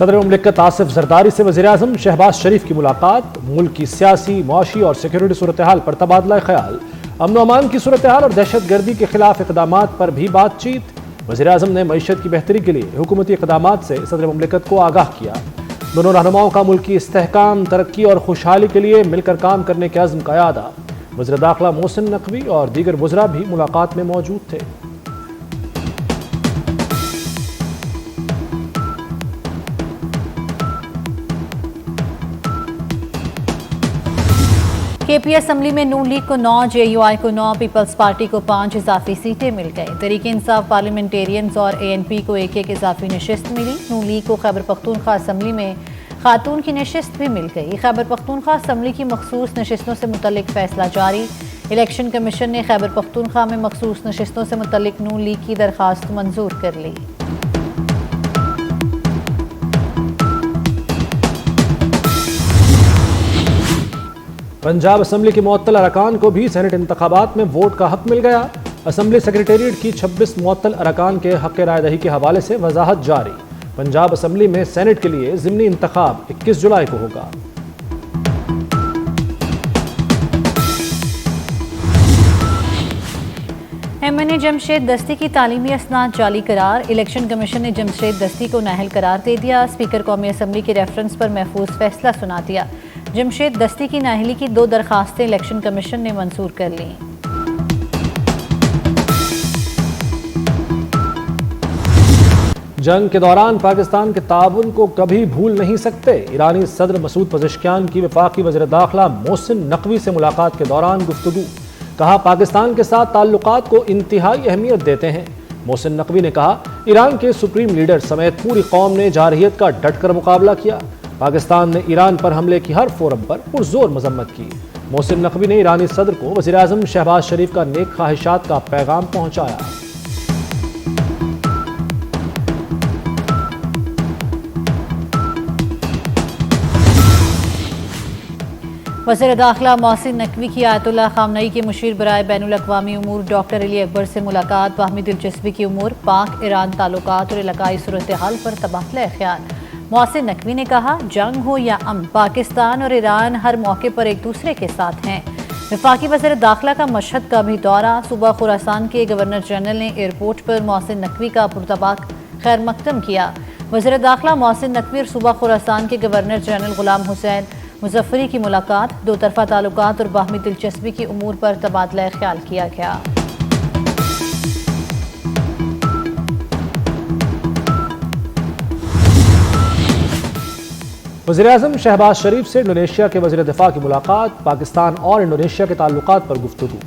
सदर मुमलिकत आसिफ जरदारी से वज़ीर-ए-आज़म शहबाज शरीफ की मुलाकात, मुल्क की सियासी, मुआशी और सिक्योरिटी सूरत हाल पर तबादला ख्याल, अमन अमान की सूरत हाल और दहशत गर्दी के खिलाफ इक़दामात पर भी बातचीत। वज़ीर-ए-आज़म ने मईशत की बेहतरी के लिए हुकूमती इक़दामात से सदर मुमलिकत को आगाह किया। दोनों रहनुमाओं का मुल्क की इस्तेहकाम, तरक्की और खुशहाली के लिए मिलकर काम करने के अज़्म का यादा। वज़ीर दाखिला मोहसिन नकवी और दीगर वज़रा भी मुलाकात में मौजूद थे। केपी असम्बली में नून लीग को 9, JUI को 9, पीपल्स पार्टी को 5 इजाफी सीटें मिल गई। तहरीक इंसाफ पार्लियामेंटेरियंस और ANP को एक इजाफी नशिस्त मिली। नून लीग को खैबर पख्तूनख्वा असम्बली में खातून की नशिस्त भी मिल गई। खैबर पख्तूनख्वा असम्बली की मखसूस नशिस्तों से मुतल्लिक फैसला जारी। इलेक्शन कमीशन ने खैबर पख्तूनख्वा में मखसूस नशिस्तों से मुतल्लिक नून लीग की दरखास्त मंजूर कर ली। पंजाब असम्बली के मुअत्तल अरकान को भी सेनेट इंतखाबात में वोट का हक मिल गया। असम्बली सेक्रेटेरिएट की 26 मुअत्तल अरकान के हक रायदही के हवाले से वजाहत जारी। पंजाब असम्बली में सेनेट के लिए ज़िमनी इंतखाब 21 जुलाई को होगा। MNA जमशेद दस्ती की तालीमी असनाद जाली करार। इलेक्शन कमीशन ने जमशेद दस्ती को नाअहल करार दे दिया। स्पीकर कौमी असम्बली के रेफरेंस पर महफूज फैसला सुना दिया। जमशेद दस्ती की नाअहली की 2 दरखास्तें इलेक्शन कमीशन ने मंजूर कर लीं। जंग के दौरान पाकिस्तान के ताउन को कभी भूल नहीं सकते। ईरानी सदर मसूद पज़ेश्कियान की वफाकी वज़ीर दाखिला मोहसिन नकवी से मुलाकात के दौरान गुफ्तगू। कहा, पाकिस्तान के साथ ताल्लुकात को इंतहाई अहमियत देते हैं। मोहसिन नकवी ने कहा, ईरान के सुप्रीम लीडर समेत पूरी कौम ने जारहियत का डटकर मुकाबला किया। पाकिस्तान ने ईरान पर हमले की हर फोरम पर पुरजोर मजम्मत की। मोहसिन नकवी ने ईरानी सदर को वज़ीर-ए-आज़म शहबाज शरीफ का नेक ख्वाहिशात का पैगाम पहुंचाया। वज़ीर दाखिला मोहसिन नकवी की आयतुल्लाह खामनई के मुशीर बराए बैनुल अक़वामी उमूर डॉक्टर अली अकबर से मुलाकात। बाहमी दिलचस्पी की उमूर, पाक ईरान ताल्लुकात और इलाकाई सूरत हाल पर तबादला ख्याल। मोहसिन नकवी ने कहा, जंग हो या अमन, पाकिस्तान और ईरान हर मौके पर एक दूसरे के साथ हैं। वफाकी वज़ीर दाखिला का मशहद का भी दौरा। सूबा खुरासान के गवर्नर जनरल ने एयरपोर्ट पर मोहसिन नकवी का पुरतबाक खैर मकदम किया। वज़ीर दाखिला मोहसिन नकवी और सूबा खुरासान के गवर्नर जनरल गुलाम हुसैन मुज़फ़्फ़री की मुलाकात। 2 तरफ़ा ताल्लुकात और बाहमी दिलचस्पी की उमूर पर तबादला ख्याल किया गया। वज़ीर-ए-आज़म शहबाज शरीफ से इंडोनेशिया के वज़ीर दिफा की मुलाकात। पाकिस्तान और इंडोनेशिया के ताल्लुकात पर गुफ्तगू।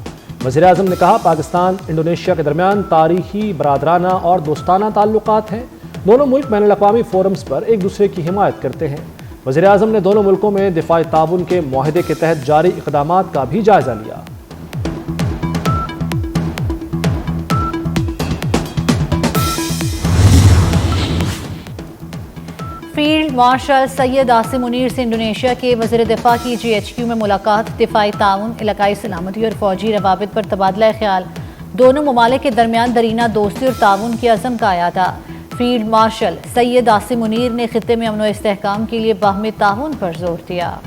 वज़ीर-ए-आज़म ने कहा, पाकिस्तान इंडोनेशिया के दरमियान तारीखी, बरादराना और दोस्ताना ताल्लुकात हैं। दोनों मुल्क बैनुल अक़वामी फोरम्स पर एक दूसरे की हिमायत करते हैं। वज़ीर-ए-आज़म ने दोनों मुल्कों में दिफाई ताउन के मुआहदे के तहत जारी इक़दामात का भी जायजा लिया। फील्ड मार्शल सैयद आसिम मुनीर से इंडोनेशिया के वज़ीर दिफा की GHQ में मुलाकात। दिफाई ताउन, इलाकाई सलामती और फौजी रवाबित पर तबादला ख्याल। दोनों ममालिक के दरमियान दरीना दोस्ती और ताउन के अज़म का आया था। फील्ड मार्शल सैयद आसिम मुनीर ने खित्ते में अमन व इस्तेहकाम के लिए बाहमी ताउन पर जोर दिया।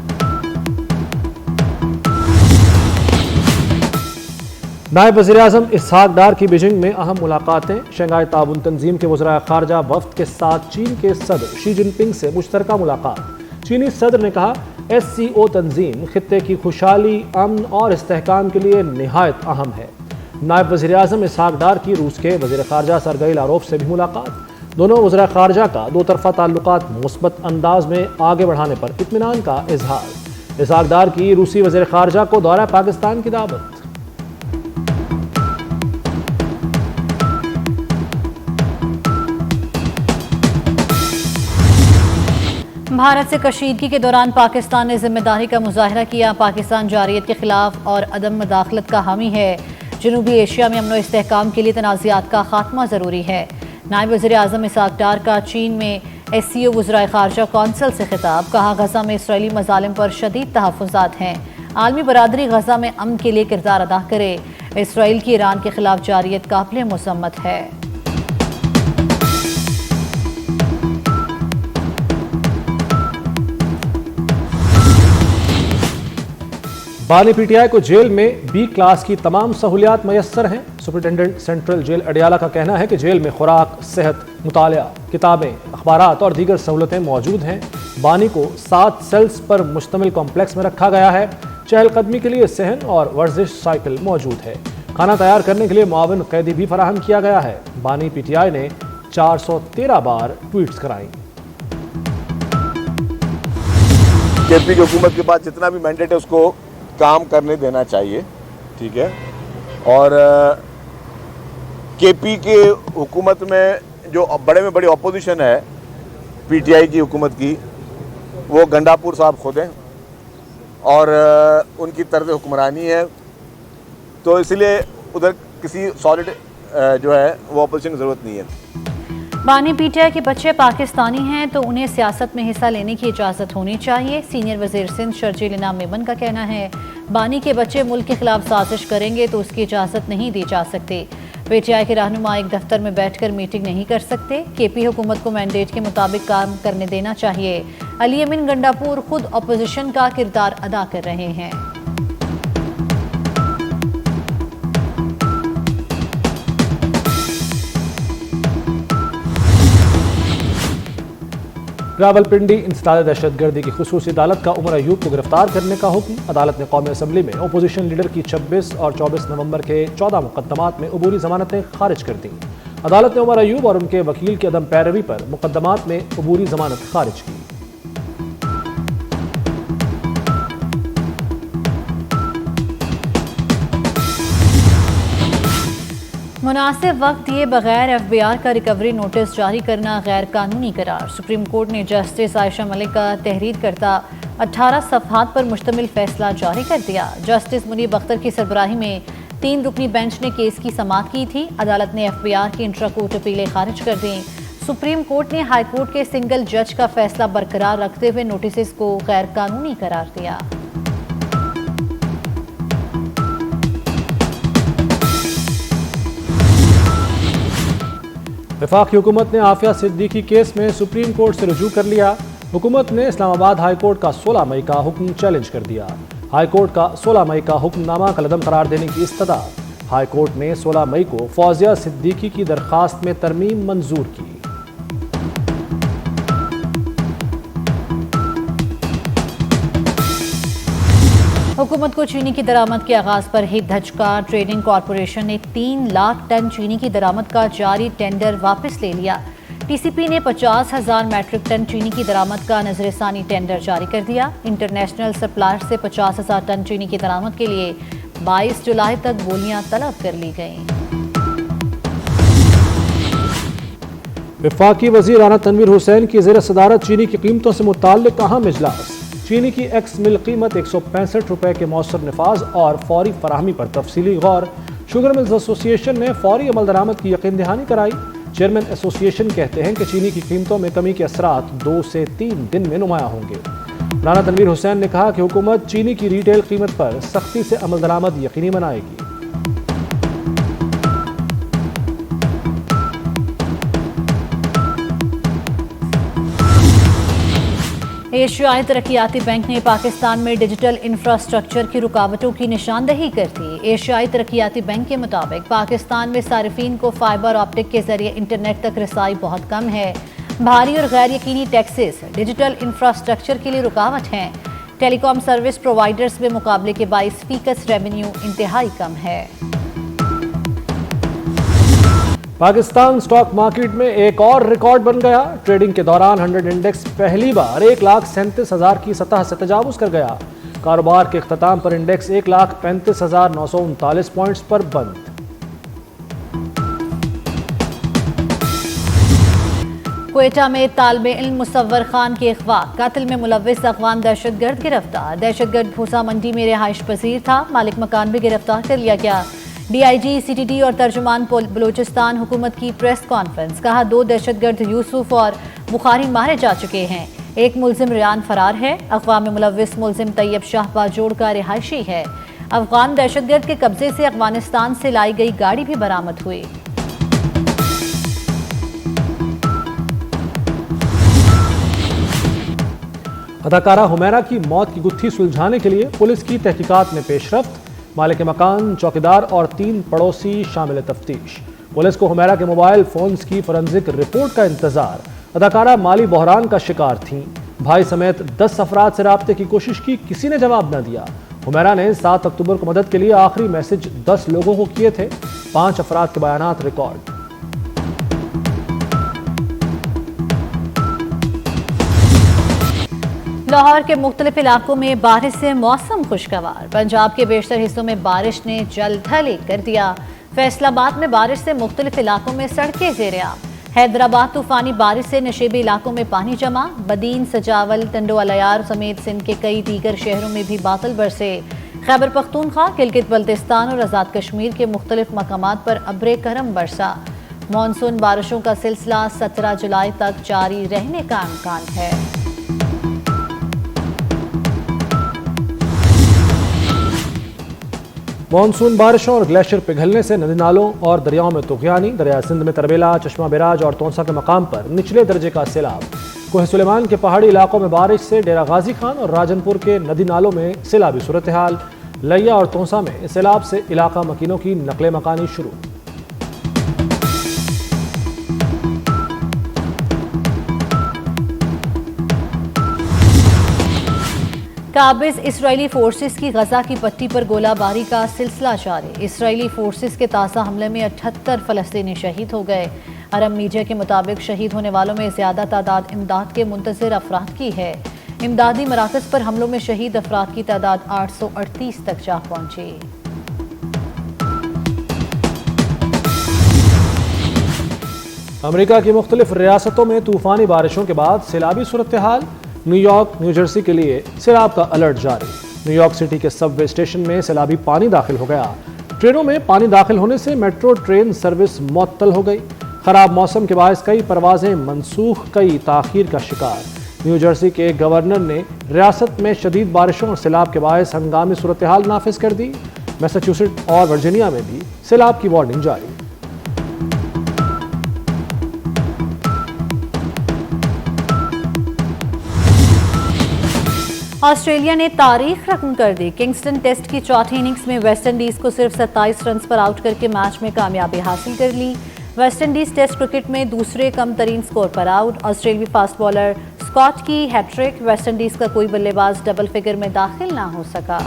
नायब वज़ीर-ए-आज़म इसहाक डार की बीजिंग में अहम मुलाकातें। शंघाई ताउन तंजीम के वज़राए ख़ारजा वफ़द के साथ चीन के सदर शी जिनपिंग से मुश्तरका मुलाकात। चीनी सदर ने कहा, SCO तंजीम खित्ते की खुशहाली, अमन और इस्तेहकाम के लिए निहायत अहम है। नायब वज़ीर-ए-आज़म इसहाक डार की रूस के वज़ीर ख़ारजा सरगई लारोफ से भी मुलाकात। दोनों वज़राए ख़ारजा का 2 तरफ़ा ताल्लुकात मुस्बत अंदाज में आगे बढ़ाने पर इत्मीनान का इजहार। इसहाक डार की रूसी वज़ीर ख़ारजा को दौरा पाकिस्तान की दावत। भारत से कशीदगी के दौरान पाकिस्तान ने जिम्मेदारी का मुजाहरा किया। पाकिस्तान जारियत के खिलाफ और अदम मुदाखलत का हामी है। जनूबी एशिया में अमन व इस्तेहकाम के लिए तनाज़ात का खात्मा ज़रूरी है। नायब वज़ीर-ए-आज़म इसहाक डार का चीन में SCO वज़राए ख़ारजा कौंसल से खिताब। कहा, गज़ा में इसराइली मज़ालिम पर शदीद तहफ़्फ़ुज़ात हैं। आलमी बरादरी गज़ा में अमन के लिए किरदार अदा करे। इसराइल की ईरान के खिलाफ जारियत काबिल मज़म्मत है। बानी पीटीआई को जेल में बी क्लास की तमाम सहूलियात मयस्सर हैं। सुपरिटेंडेंट सेंट्रल जेल अडियाला का कहना है कि जेल में खुराक, सेहत, मुतालिया, किताबें, अखबारात और दीगर सहूलतें मौजूद हैं। बानी को 7 सेल्स पर मुश्तमिल कॉम्प्लेक्स में रखा गया है। चहलकदमी के लिए सहन और वर्जिश साइकिल मौजूद है। खाना तैयार करने के लिए मुआविन कैदी भी फराहम किया गया है। बानी पीटीआई ने 413 बार ट्वीट्स कराई। केपी की हुकूमत के पास जितना भी मैंडेट है उसको काम करने देना चाहिए, ठीक है। और केपी के हुकूमत में जो बड़े में बड़ी अपोजिशन है पीटीआई की हुकूमत की, वो गंडापुर साहब खुद हैं और उनकी तर्ज हुक्मरानी है, तो इसलिए उधर किसी सॉलिड जो है वो अपोजिशन की ज़रूरत नहीं है। बानी पीटीआई के बच्चे पाकिस्तानी हैं तो उन्हें सियासत में हिस्सा लेने की इजाज़त होनी चाहिए। सीनियर वज़ीर सिंध शर्जील इनाम मेमन का कहना है, बानी के बच्चे मुल्क के खिलाफ साजिश करेंगे तो उसकी इजाज़त नहीं दी जा सकती। पीटीआई के रहनुमा एक दफ्तर में बैठकर मीटिंग नहीं कर सकते। केपी हुकूमत को मैंडेट के मुताबिक काम करने देना चाहिए। अली अमीन गंडापुर खुद अपोजिशन का किरदार अदा कर रहे हैं। रावलपिंडी इंसदाद दहशतगर्दी की खुसूसी अदालत का उमर अयूब को गिरफ्तार करने का हुक्म। अदालत ने कौमी असम्बली में अपोजिशन लीडर की 26 और 24 नवंबर के 14 मुकदमात में अबूरी जमानतें खारिज कर दी। अदालत ने उमर अयूब और उनके वकील की अदम पैरवी पर मुकदमात में अबूरी जमानत खारिज की। मुनासिब वक्त दिए बगैर एफबीआर का रिकवरी नोटिस जारी करना गैर कानूनी करार। सुप्रीम कोर्ट ने जस्टिस आयशा मलिक का तहरीर करता 18 सफ़हात पर मुश्तमिल फैसला जारी कर दिया। जस्टिस मुनीब अख्तर की सरबराही में 3 रुकनी बेंच ने केस की समाअत की थी। अदालत ने एफबीआर की इंट्रा कोर्ट अपीलें खारिज कर दी। सुप्रीम कोर्ट ने हाई कोर्ट के सिंगल जज का फैसला बरकरार रखते हुए नोटिस को गैर कानूनी करार दिया। वफाकी हुकूमत ने आफिया सिद्दीकी केस में सुप्रीम कोर्ट से रुजू कर लिया। हुकूमत ने इस्लामाबाद हाई कोर्ट का 16 मई का हुक्म चैलेंज कर दिया। हाई कोर्ट का 16 मई का हुक्मनामा कलअदम करार देने की इस्तदा। हाई कोर्ट ने 16 मई को फौजिया सिद्दीकी की दरखास्त में तरमीम मंजूर की। हुकूमत को चीनी की दरामद के आगाज पर ही धचका। ट्रेडिंग कॉरपोरेशन ने 3 लाख टन चीनी की दरामद का जारी टेंडर वापस ले लिया। टीसीपी ने 50,000 मैट्रिक टन चीनी की दरामद का नजरसानी टेंडर जारी कर दिया। इंटरनेशनल सप्लायर से 50,000 टन चीनी की दरामद के लिए 22 जुलाई तक बोलियां तलब कर ली गईं। वफाकी वजीर राना तनवीर हुसैन की ज़ेर सदारत चीनी की कीमतों से मुताल्लिक अहम इजलास। चीनी की एक्स मिल कीमत 165 रुपए के मौसर नफाज और फौरी फराहमी पर तफसीली गौर। शुगर मिल्स एसोसिएशन ने फौरी अमल दरामद की यकीन दहानी कराई। चेयरमैन एसोसिएशन कहते हैं कि चीनी की कीमतों में कमी के असरात 2 से 3 दिन में नुमायां होंगे। राना तनवीर हुसैन ने कहा कि हुकूमत चीनी की रिटेल कीमत पर सख्ती से अमल दरामद यकीनी बनाएगी। एशियाई तरक्याती बैंक ने पाकिस्तान में डिजिटल इंफ्रास्ट्रक्चर की रुकावटों की निशानदही कर दी। एशियाई तरक्याती बैंक के मुताबिक पाकिस्तान में सारिफीन को फाइबर ऑप्टिक के जरिए इंटरनेट तक रसाई बहुत कम है। भारी और गैर यकीनी टैक्सेस डिजिटल इंफ्रास्ट्रक्चर के लिए रुकावट हैं। टेलीकॉम सर्विस प्रोवाइडर्स में मुकाबले के 22% रेवेन्यू इंतहाई कम है। पाकिस्तान स्टॉक मार्केट में एक और रिकॉर्ड बन गया। ट्रेडिंग के दौरान 100 इंडेक्स पहली बार 1,37,000 की सतह से तजावुज कर गया। कारोबार के इख्तिताम पर इंडेक्स 1,35,939 पॉइंट्स पर बंद। क्वेटा में तालिबे इल्म मुसव्वर खान के अगवा, कत्ल में मुलव्विस अफगान दहशतगर्द गिरफ्तार। दहशतगर्द भूसा मंडी में रिहाइश पजीर था। मालिक मकान भी गिरफ्तार कर लिया गया। डीआईजी, सीटीडी और तर्जुमान बलूचिस्तान हुकूमत की प्रेस कॉन्फ्रेंस। कहा 2 दहशतगर्द यूसुफ और बुखारी मारे जा चुके हैं। एक मुलजिम रियान फरार है। अगवा में मुलव्विस मुलजिम तैयब शाह बाजोड़ का रिहायशी है। अफगान दहशतगर्द के कब्जे से अफगानिस्तान से लाई गई गाड़ी भी बरामद हुई। अदाकारा हुमैरा की मौत की गुत्थी सुलझाने के लिए पुलिस की तहकीकात में पेशरफ्त। मालिक मकान, चौकीदार और 3 पड़ोसी शामिल तफ्तीश। पुलिस को हुमैरा के मोबाइल फोन्स की फोरेंसिक रिपोर्ट का इंतजार। अदाकारा माली बहरान का शिकार थीं। भाई समेत 10 अफराद से राब्ते की कोशिश की, किसी ने जवाब न दिया। हुमैरा ने 7 अक्टूबर को मदद के लिए आखिरी मैसेज 10 लोगों को किए थे। 5 अफराद के बयानात रिकॉर्ड। लाहौर के मुख्तलिफ इलाकों में बारिश से मौसम खुशगवार। पंजाब के बेशतर हिस्सों में बारिश ने जलथल कर दिया। फैसलाबाद में बारिश से मुख्तलिफ इलाकों में सड़कें ज़ेर-आब। हैदराबाद तूफानी बारिश से नशेबी इलाकों में पानी जमा। बदीन, सजावल, टंडो-अलायार समेत सिंध के कई दीगर शहरों में भी बादल बरसे। खैबर पख्तूनख्वा, गिलगित बल्तिस्तान और आज़ाद कश्मीर के मुख्तलिफ मकामात पर अब्रे करम बरसा। मानसून बारिशों का सिलसिला 17 जुलाई तक जारी रहने का इम्कान है। मानसून बारिशों और ग्लेशियर पिघलने से नदी नालों और दरियाओं में तुग़यानी। दरिया सिंध में तरबेला, चश्मा बिराज और तौसा के मकाम पर निचले दर्जे का सैलाब। कोह सुलेमान के पहाड़ी इलाकों में बारिश से डेरा गाजी खान और राजनपुर के नदी नालों में सैलाबी सूरत हाल। लिया और तौसा में सैलाब से इलाका मकीनों की नकले मकानी शुरू। काबिज इसराइली फोर्सेस की गजा की पट्टी पर गोलाबारी का सिलसिला जारी। इसराइली फोर्सेस के ताज़ा हमले में 78 फ़लस्तीनी शहीद हो गए। अरब मीडिया के मुताबिक शहीद होने वालों में ज़्यादा तादाद इमदाद के मुंतज़िर अफराद की है। इमदादी मराकज़ पर हमलों में शहीद अफराद की तादाद 838 तक जा पहुंची। अमेरिका की मुख्तलिफ रियासतों में तूफानी बारिशों के बाद सैलाबी सूरत हाल। न्यूयॉर्क, न्यू जर्सी के लिए सैलाब का अलर्ट जारी। न्यूयॉर्क सिटी के सबवे स्टेशन में सैलाबी पानी दाखिल हो गया। ट्रेनों में पानी दाखिल होने से मेट्रो ट्रेन सर्विस मुअत्तल हो गई। खराब मौसम के बायस कई परवाजें मनसूख, कई ताखीर का शिकार। न्यू जर्सी के गवर्नर ने रियासत में शदीद बारिशों और सैलाब के बायस हंगामी सूरत हाल नाफिज कर दी। मैसाचुसेट्स और वर्जीनिया में भी सैलाब की वार्निंग जारी। ऑस्ट्रेलिया ने तारीख रकम कर दी। किंगस्टन टेस्ट की चौथी इनिंग्स में वेस्टइंडीज को सिर्फ 27 रन पर आउट करके मैच में कामयाबी हासिल कर ली। वेस्टइंडीज टेस्ट क्रिकेट में दूसरे कम तरीन स्कोर पर आउट। ऑस्ट्रेलियावी फास्ट बॉलर स्कॉट की हैट्रिक। वेस्टइंडीज का कोई बल्लेबाज डबल फिगर में दाखिल ना हो सका।